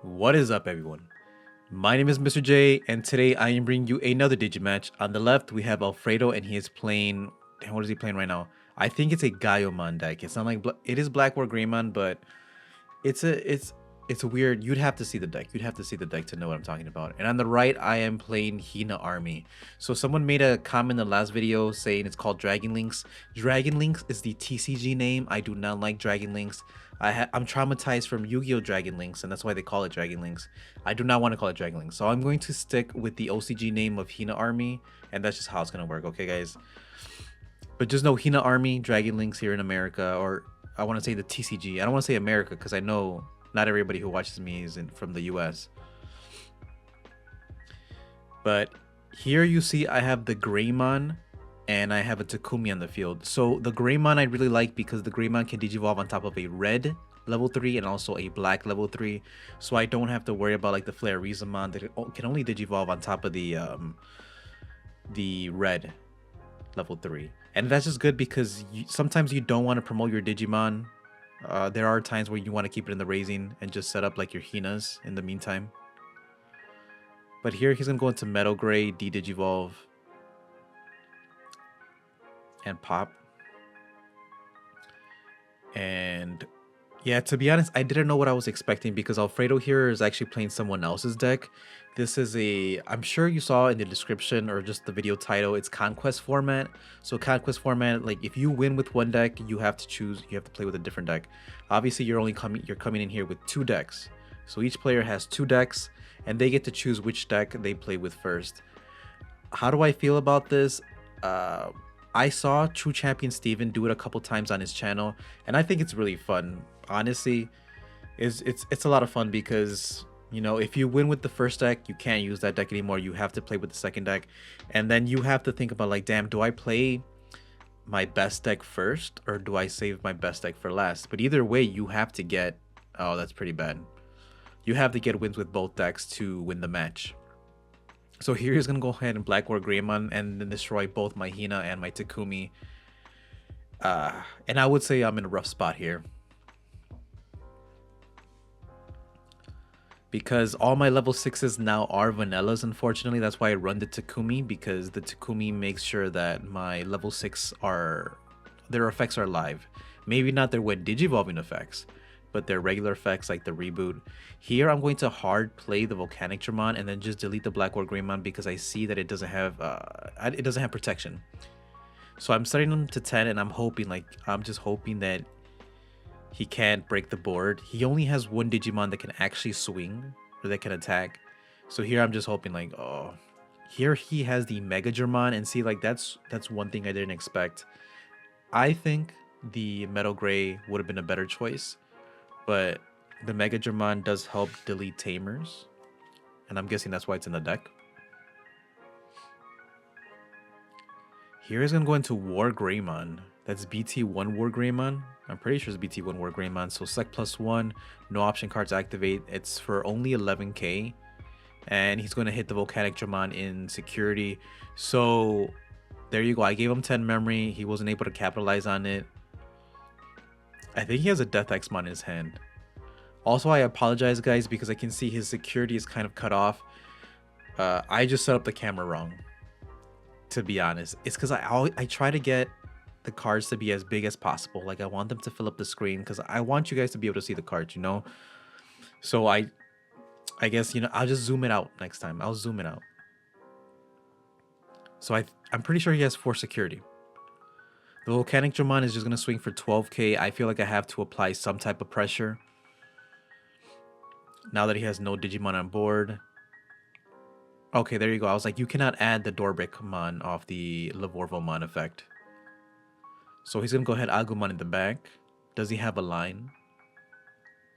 What is up, everyone? My name is Mr. J, and today I am bringing you another Digimatch. On the left, we have Alfredo, and he is playing. Damn, what is he playing right now? I think it's a Gaiomon deck. It's not like it is Black or Greymon, but it's a weird. You'd have to see the deck. You'd have to see the deck to know what I'm talking about. And on the right, I am playing Hina Army. So someone made a comment in the last video saying it's called Dragon Links. Dragon Links is the TCG name. I do not like Dragon Links. I'm traumatized from Yu-Gi-Oh! Dragon Links, and that's why they call it Dragon Links. I do not want to call it Dragon Links, so I'm going to stick with the OCG name of Hina Army, and that's just how it's going to work, okay, guys? But just know Hina Army, Dragon Links here in America, or I want to say the TCG. I don't want to say America, because I know not everybody who watches me is from the US. But here you see I have the Greymon, and I have a Takumi on the field. So the Greymon I really like because the Greymon can Digivolve on top of a red level 3 and also a black level 3. So I don't have to worry about like the Flareezamon that can only Digivolve on top of the red level 3. And that's just good because sometimes you don't want to promote your Digimon. There are times where you want to keep it in the raising and just set up like your Hinas in the meantime. But here he's going to go into Metal Gray, D-Digivolve, and pop. And yeah, to be honest, I didn't know what I was expecting because Alfredo here is actually playing someone else's deck. This is I'm sure you saw in the description or just the video title, it's Conquest format. So Conquest format, like if you win with one deck, you have to play with a different deck. Obviously you're coming in here with 2 decks. So each player has 2 decks and they get to choose which deck they play with first. How do I feel about this? I saw True Champion Steven do it a couple times on his channel, and I think it's really fun. Honestly, it's a lot of fun because, you know, if you win with the first deck, you can't use that deck anymore. You have to play with the second deck, and then you have to think about like, damn, do I play my best deck first or do I save my best deck for last? But either way, you have to get, oh, that's pretty bad. You have to get wins with both decks to win the match. So here he's going to go ahead and Black or Greymon and then destroy both my Hina and my Takumi. And I would say I'm in a rough spot here. Because all my level 6s now are vanillas, unfortunately. That's why I run the Takumi, because the Takumi makes sure that my level 6 their effects are live. Maybe not their wet Digivolving effects, but their regular effects like the reboot. Here I'm going to hard play the Volcanic Dramon and then just delete the Black or Greymon because I see that it doesn't have protection. So I'm setting him to 10 and I'm just hoping that he can't break the board. He only has one Digimon that can actually swing or that can attack. So here I'm just hoping like, oh, here he has the Mega Dramon, and see, like that's one thing I didn't expect. I think the Metal Gray would have been a better choice. But the Mega Dramon does help delete Tamers, and I'm guessing that's why it's in the deck. Here he's going to go into War Greymon. That's BT1 War Greymon. I'm pretty sure it's BT1 War Greymon. So select +1, no option cards activate. It's for only 11k. And he's going to hit the Volcanic Dramon in security. So there you go. I gave him 10 memory. He wasn't able to capitalize on it. I think he has a Death X-Mon in his hand. Also, I apologize, guys, because I can see his security is kind of cut off. I just set up the camera wrong, to be honest. It's because I try to get the cards to be as big as possible. Like, I want them to fill up the screen because I want you guys to be able to see the cards, you know? So I guess, you know, I'll just zoom it out next time. I'll zoom it out. So I'm pretty sure he has 4 security. The Volcanic Dramon is just going to swing for 12k. I feel like I have to apply some type of pressure. Now that he has no Digimon on board. Okay, there you go. I was like, you cannot add the Dorbeckmon off the Lavorvomon effect. So he's going to go ahead Agumon in the back. Does he have a line?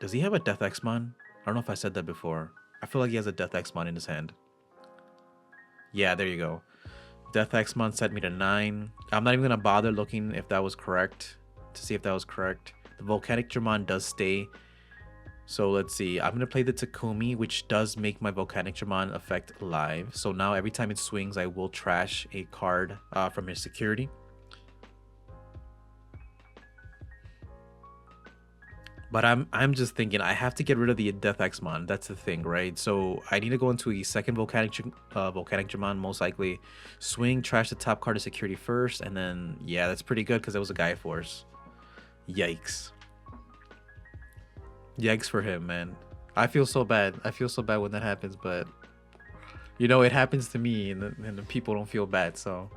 Does he have a Death X-Mon? I don't know if I said that before. I feel like he has a Death X-Mon in his hand. Yeah, there you go. Death X-Mon set me to 9. I'm not even going to bother looking if that was correct, to see if that was correct. The Volcanic Dramon does stay So let's see. I'm going to play the Takumi, which does make my Volcanic Dramon effect live. So now every time it swings, I will trash a card from his security. But I'm just thinking I have to get rid of the Death Xmon. That's the thing, right? So I need to go into a second Volcanic Dramon, most likely. Swing, trash the top card of security first, and then yeah, that's pretty good because that was a Gaia Force. Yikes. Yikes for him, man. I feel so bad. I feel so bad when that happens, but you know, it happens to me and the people don't feel bad, so.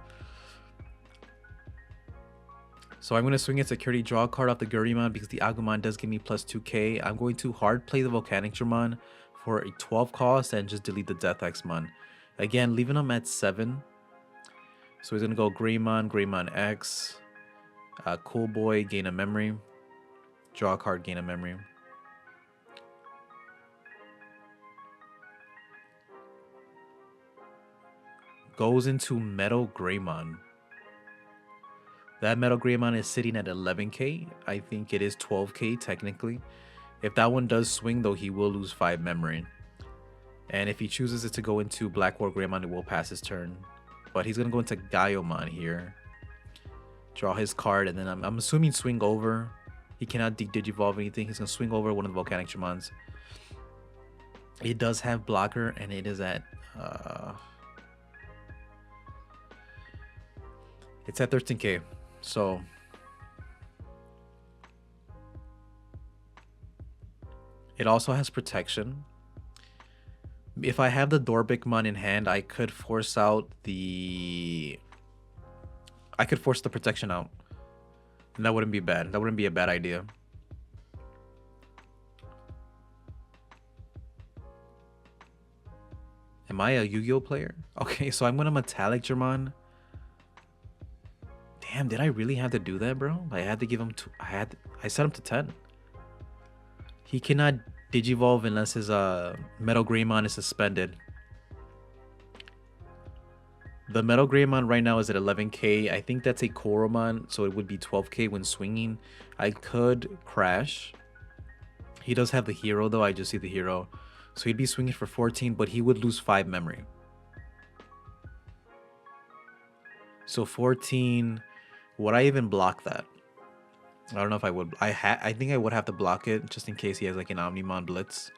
So I'm going to swing at security, draw a card off the Gaiomon because the Agumon does give me plus 2k. I'm going to hard play the Volcanic Dramon for a 12 cost and just delete the Death Xmon. Again, leaving him at 7. So he's going to go Greymon, Greymon X, Cool Boy, gain a memory, draw a card, gain a memory. Goes into Metal Greymon. That Metal Greymon is sitting at 11k. I think it is 12k technically. If that one does swing though, he will lose 5 memory. And if he chooses it to go into Black War Greymon, it will pass his turn. But he's going to go into Gaiomon here. Draw his card, and then I'm assuming swing over. He cannot Digivolve anything. He's going to swing over one of the Volcanic Dramons. It does have blocker, and it is at... it's at 13k. So it also has protection. If I have the Dorbikmon in hand, I could force out the... I could force the protection out. And that wouldn't be bad. That wouldn't be a bad idea. Am I a Yu-Gi-Oh player? Okay, so I'm going to Metallic Dramon. Damn, did I really have to do that, bro? I had to give him I set him to 10. He cannot Digivolve unless his Metal Greymon is suspended. The Metal Greymon right now is at 11k. I think that's a Koromon, so it would be 12k when swinging. I could crash. He does have the hero though. I just see the hero. So he'd be swinging for 14, but he would lose 5 memory. So 14... Would I even block that? I don't know if I would. I think I would have to block it just in case he has like an Omnimon Blitz.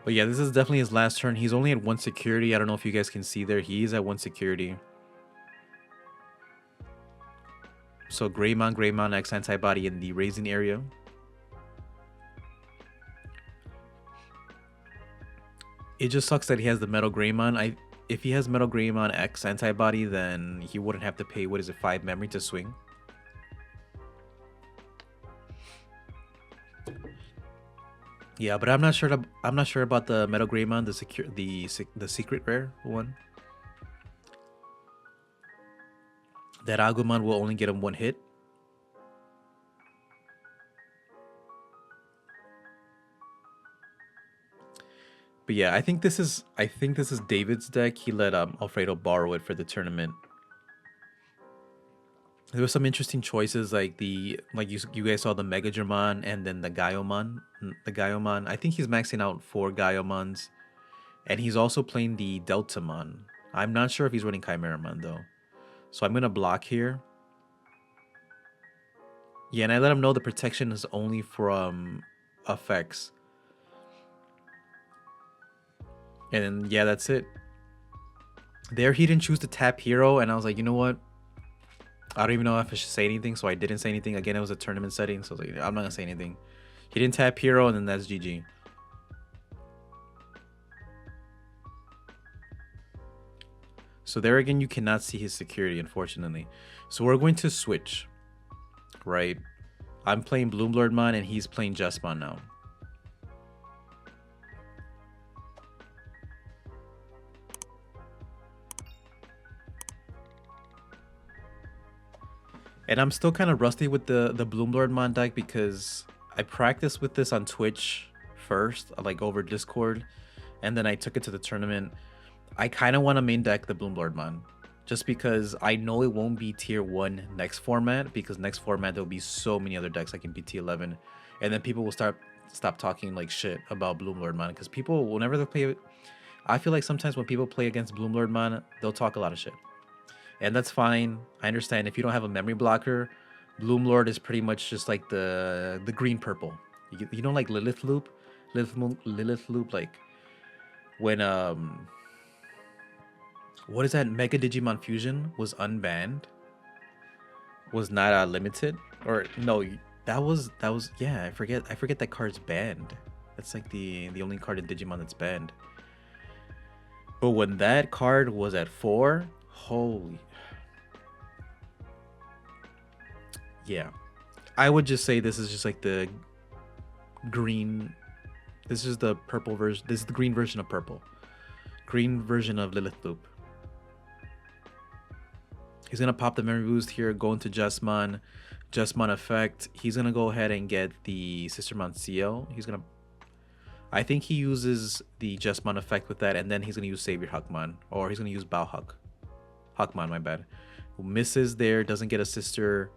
But yeah, this is definitely his last turn. He's only at 1 security. I don't know if you guys can see there. He is at 1 security. So Greymon X antibody in the raising area. It just sucks that he has the Metal Greymon. If he has Metal Greymon X antibody, then he wouldn't have to pay, what is it, 5 memory to swing. Yeah, but I'm not sure about the Metal Greymon, the secret rare one. That Agumon will only get him 1 hit. But yeah, I think this is David's deck. He let Alfredo borrow it for the tournament. There were some interesting choices like you guys saw the Mega Dramon and then the Gaiomon. I think he's maxing out 4 Gaiomons, and he's also playing the Deltamon. I'm not sure if he's running Chimeramon though. So I'm gonna block here. Yeah, and I let him know the protection is only from effects. And then, yeah, that's it. There, he didn't choose to tap hero, and I was like, you know what? I don't even know if I should say anything, so I didn't say anything. Again, it was a tournament setting, so I was like, I'm not gonna say anything. He didn't tap hero, and then that's GG. So there again, you cannot see his security, unfortunately. So we're going to switch, right? I'm playing Bloomlordmon, and he's playing Jesmon now. And I'm still kind of rusty with the Bloomlordmon deck because I practiced with this on Twitch first, like over Discord, and then I took it to the tournament. I kind of want to main deck the Bloomlordmon. Just because I know it won't be tier 1 next format, because next format there'll be so many other decks like in BT11, and then people will stop talking like shit about Bloomlordmon, because people, whenever they play, I feel like sometimes when people play against Bloomlordmon, they'll talk a lot of shit, and that's fine. I understand if you don't have a memory blocker. Bloomlord is pretty much just like the green purple. You know, like Lilith Loop, like when what is that, Mega Digimon Fusion was unbanned, was not limited, or no, that was yeah, I forget that card's banned. That's like the only card in Digimon that's banned. But when that card was at 4, holy, yeah, I would just say this is just like the green. This is the purple version. This is the green version of purple. Green version of Lilith Loop. He's gonna pop the memory boost here, go into Jesmon, Jesmon effect. He's gonna go ahead and get the Sistermon CL. He's gonna, I think he uses the Jesmon effect with that, and then he's gonna use Savior Huckmon, or he's gonna use Bao Huckmon, my bad. Misses there, doesn't get a sister.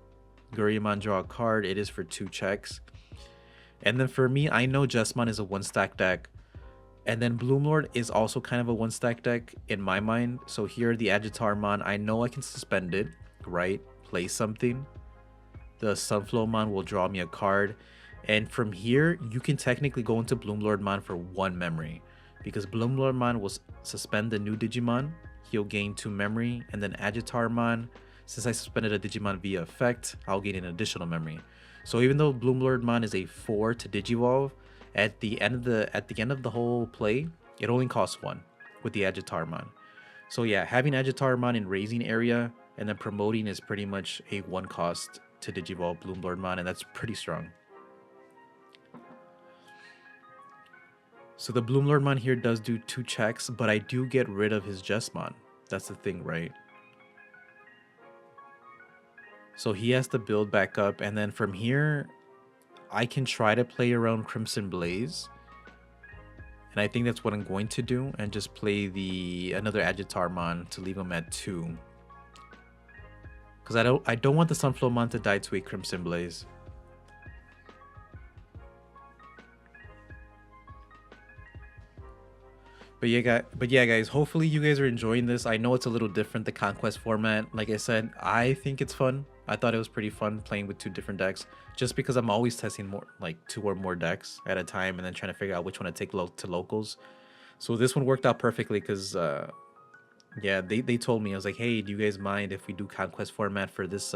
Gaiomon draw a card. It is for 2 checks. And then for me, I know Jesmon is a 1-stack deck. And then Bloomlord is also kind of a 1-stack deck in my mind. So here, the Agitarmon, I know I can suspend it, right? Play something. The Sunflowmon will draw me a card. And from here, you can technically go into Bloomlordmon for 1 memory. Because Bloomlordmon will suspend the new Digimon. He'll gain 2 memory. And then Agitarmon, since I suspended a Digimon via effect, I'll gain an additional memory. So even though Bloomlordmon is a 4 to Digivolve, at the end of the whole play, it only costs 1 with the Agitarmon. So yeah, having Agitarmon in raising area and then promoting is pretty much a 1 cost to Digivolve Bloomlordmon, and that's pretty strong. So the Bloomlordmon here does do 2 checks, but I do get rid of his Jesmon. That's the thing, right? So he has to build back up, and then from here, I can try to play around Crimson Blaze. And I think that's what I'm going to do, and just play another Agitarmon to leave him at 2. Because I don't want the Sunflowmon to die to a Crimson Blaze. But yeah, guys, hopefully you guys are enjoying this. I know it's a little different, the Conquest format. Like I said, I think it's fun. I thought it was pretty fun playing with 2 different decks, just because I'm always testing more, like 2 or more decks at a time, and then trying to figure out which one to take to locals. So this one worked out perfectly because, yeah, they told me, I was like, hey, do you guys mind if we do Conquest format for this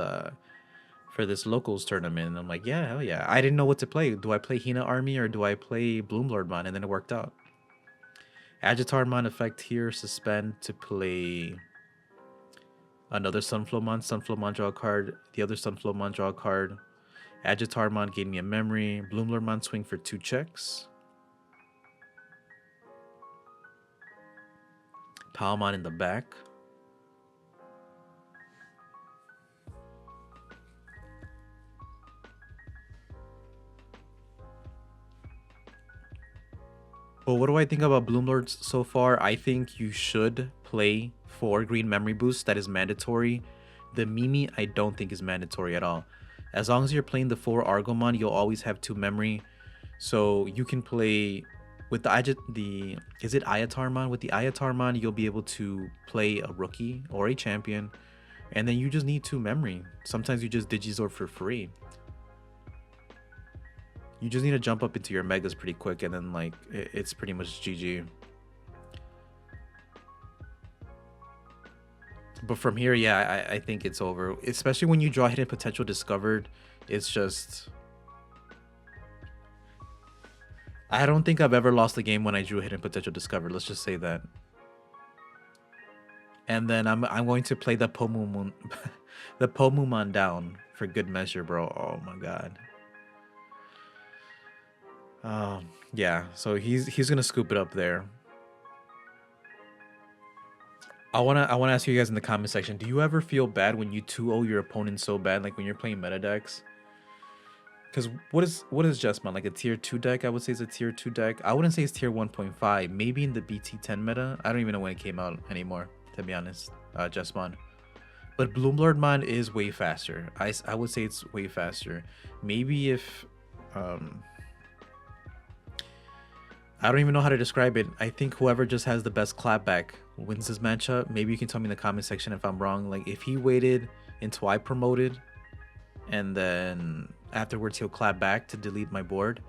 locals tournament? And I'm like, yeah, hell yeah. I didn't know what to play. Do I play Hina Army or do I play Bloomlordmon? And then it worked out. Agitarmon effect here, suspend to play another Sunflowmon. Sunflowmon draw a card. The other Sunflowmon draw a card. Agitarmon gave me a memory. Bloomlordmon swing for 2 checks. Palmon in the back. But what do I think about Bloomlords so far? I think you should play 4 green memory boosts. That is mandatory. The Mimi, I don't think is mandatory at all. As long as you're playing the 4 Argomon, you'll always have 2 memory. So you can play with is it Ayatarmon? With the Ayatarmon, you'll be able to play a rookie or a champion. And then you just need 2 memory. Sometimes you just Digizord for free. You just need to jump up into your megas pretty quick, and then like it's pretty much GG. But from here, yeah, I think it's over. Especially when you draw Hidden Potential Discovered, it's just, I don't think I've ever lost a game when I drew Hidden Potential Discovered. Let's just say that. And then I'm going to play the Pomumon, the Pomumon down for good measure, bro. Oh my god. Yeah, so he's gonna scoop it up there. I wanna ask you guys in the comment section, do you ever feel bad when you 2-0 your opponent so bad, like when you're playing meta decks? Because what is Jesmon? Like a tier 2 deck? I would say it's a tier 2 deck. I wouldn't say it's tier 1.5. Maybe in the BT10 meta. I don't even know when it came out anymore, to be honest. Jesmon. But Bloomlordmon is way faster. I would say it's way faster. Maybe if... I don't even know how to describe it. I think whoever just has the best clapback wins this matchup. Maybe you can tell me in the comment section if I'm wrong. Like, if he waited until I promoted, and then afterwards he'll clap back to delete my board.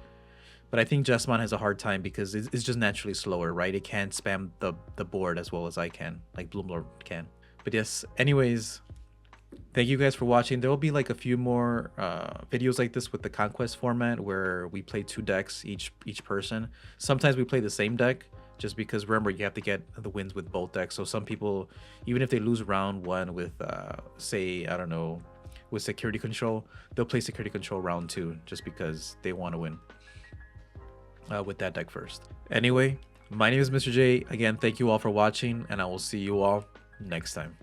But I think Jesmon has a hard time because it's just naturally slower, right? It can't spam the board as well as I can, like Bloomlord can. But yes, anyways, thank you guys for watching. There will be like a few more videos like this with the Conquest format where we play 2 decks each person. Sometimes we play the same deck just because, remember, you have to get the wins with both decks. So some people, even if they lose round 1 with say, I don't know, with security control, they'll play security control round 2 just because they want to win with that deck first. Anyway, my name is Mr. J. Again, thank you all for watching, and I will see you all next time.